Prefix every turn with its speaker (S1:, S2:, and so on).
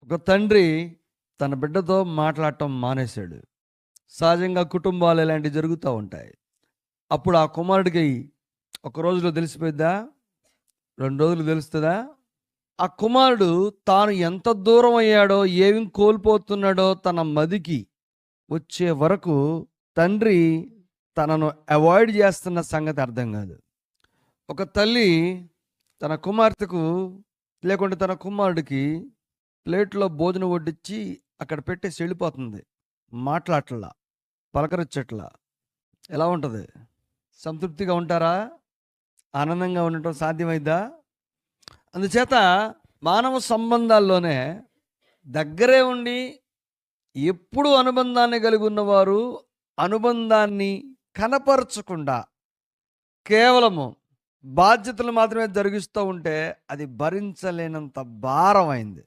S1: ఒక తండ్రి తన బిడ్డతో మాట్లాడటం మానేశాడు. సహజంగా కుటుంబాలు ఇలాంటివి జరుగుతూ ఉంటాయి. అప్పుడు ఆ కుమారుడికి ఒక రోజులో తెలిసిపోయిద్దా? 2 రోజులు తెలుస్తుందా? ఆ కుమారుడు తాను ఎంత దూరం అయ్యాడో, ఏమి కోల్పోతున్నాడో తన మదికి వచ్చే వరకు తండ్రి తనను అవాయిడ్ చేస్తున్న సంగతి అర్థం కాదు. ఒక తల్లి తన కుమార్తెకు లేకుంటే తన కుమారుడికి ప్లేట్లో భోజనం వడ్డించి అక్కడ పెట్టేసి వెళ్ళిపోతుంది. మాట్లాడట్లా, పలకరించట్లా. ఎలా ఉంటుంది? సంతృప్తిగా ఉంటారా? ఆనందంగా ఉండటం సాధ్యమైద్దా? అందుచేత మానవ సంబంధాల్లోనే దగ్గరే ఉండి ఎప్పుడు అనుబంధాన్ని కలిగి ఉన్నవారు అనుబంధాన్ని కనపరచకుండా కేవలము బాధ్యతలు మాత్రమే జరిగిస్తూ ఉంటే అది భరించలేనంత భారమైంది.